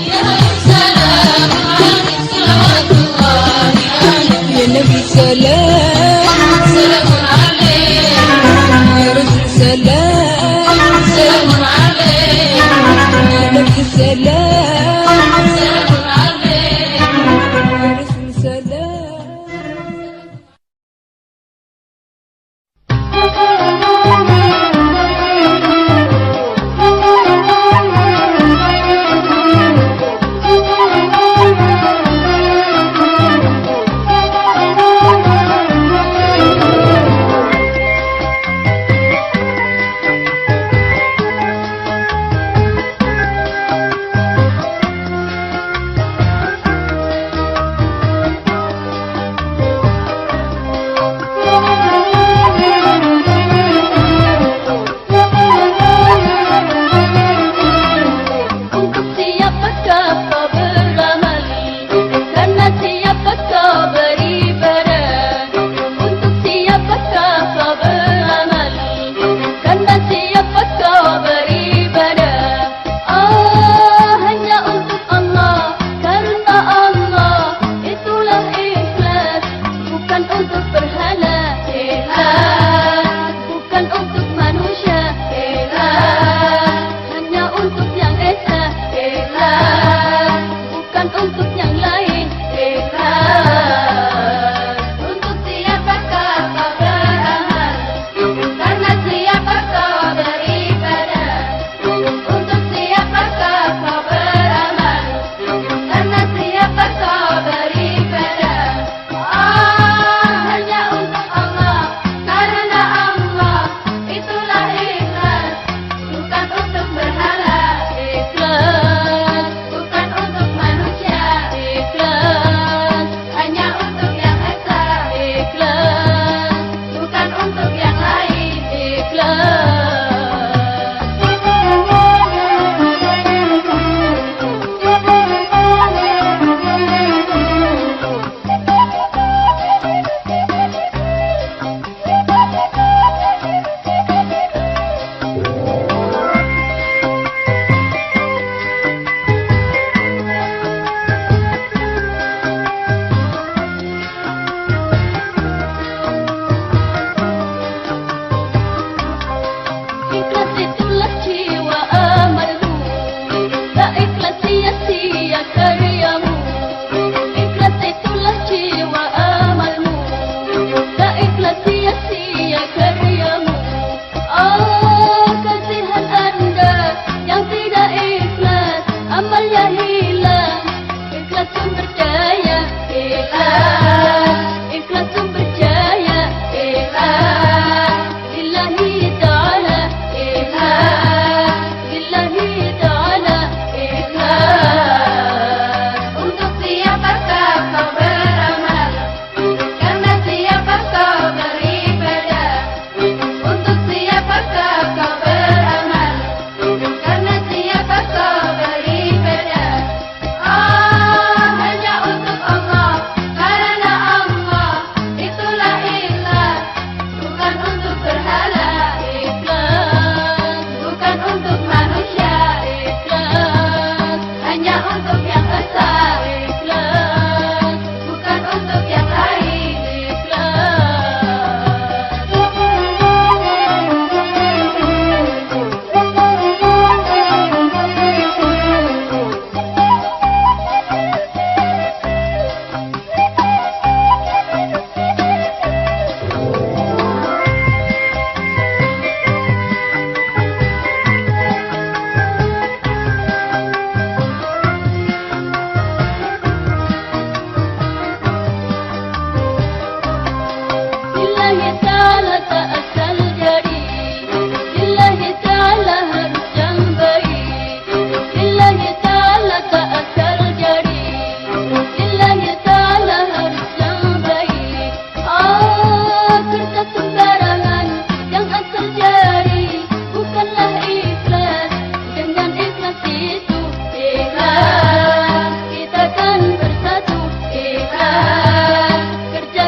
يا حبيب سلام عليك صلوات الله عليك يا نبي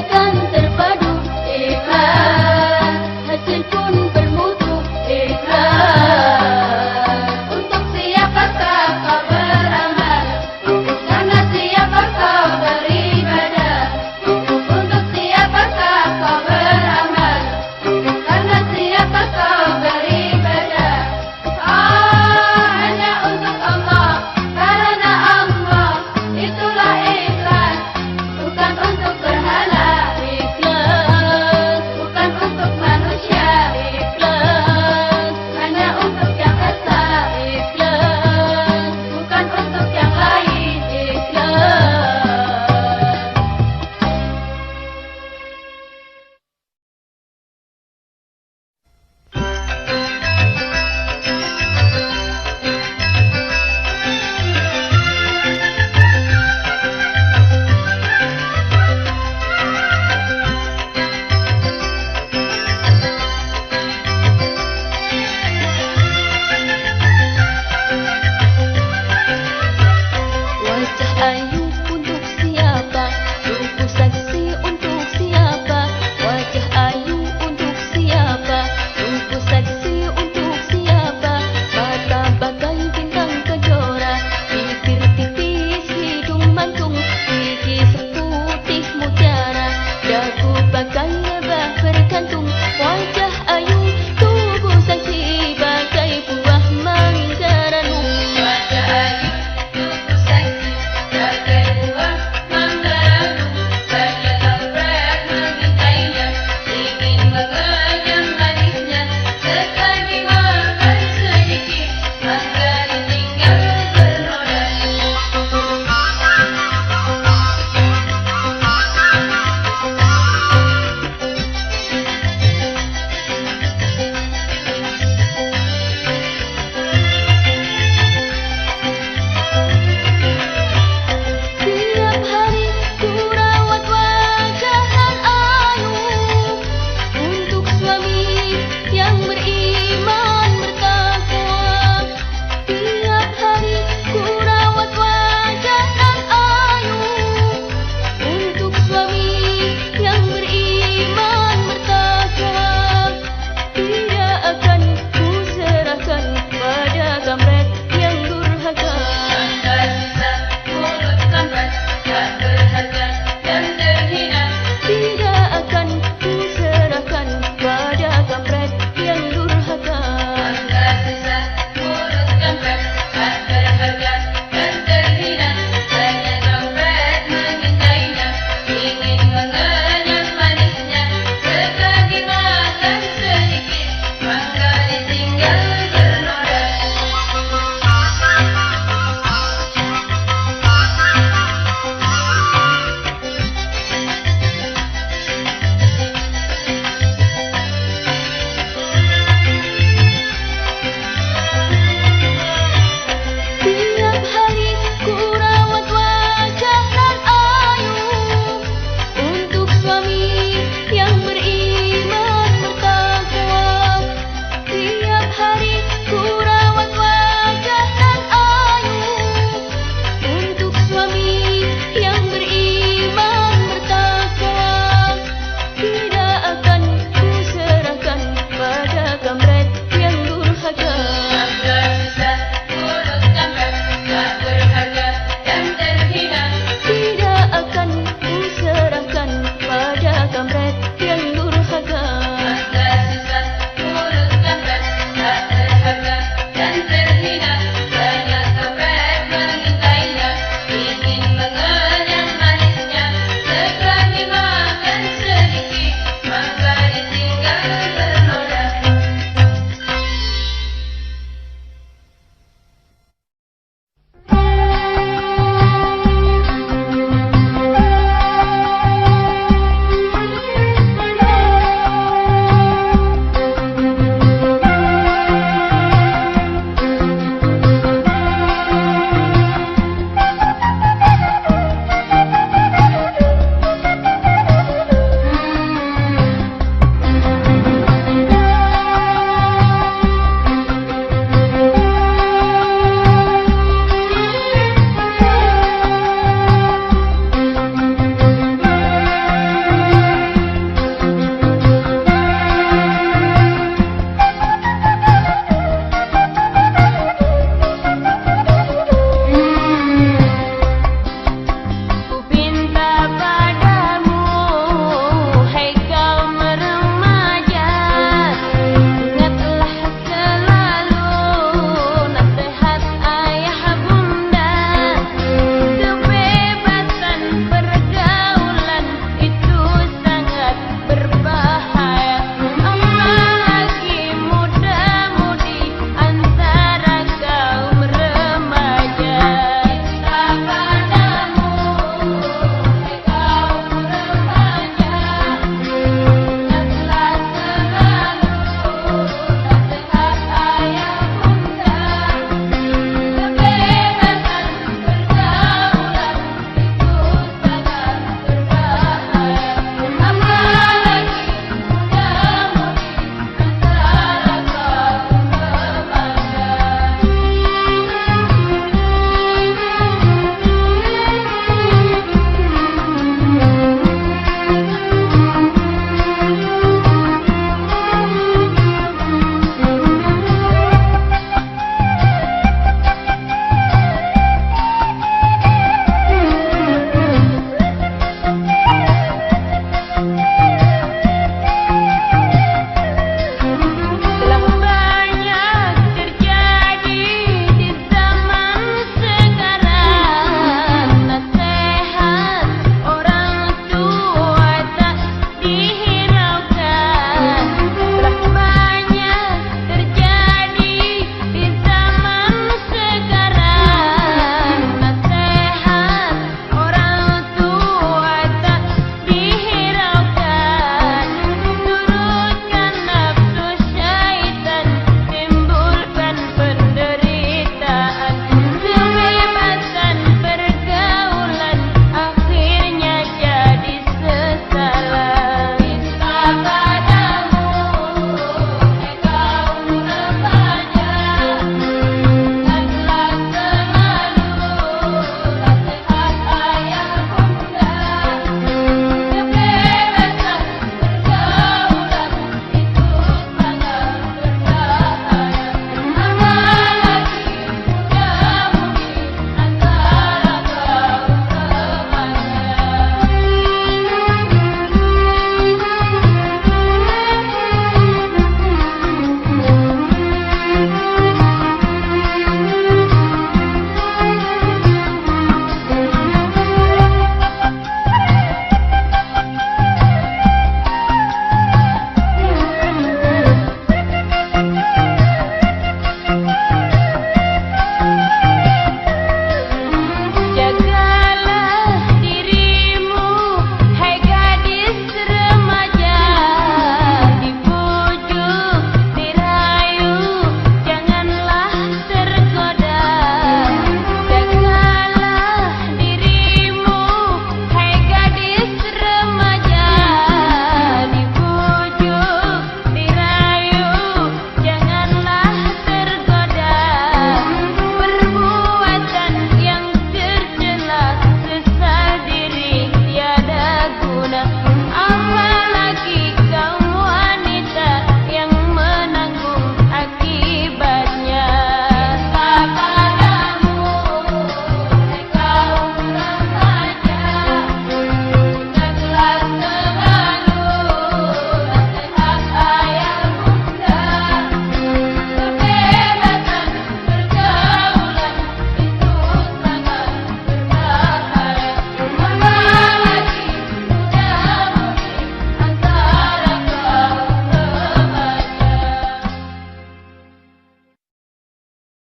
kan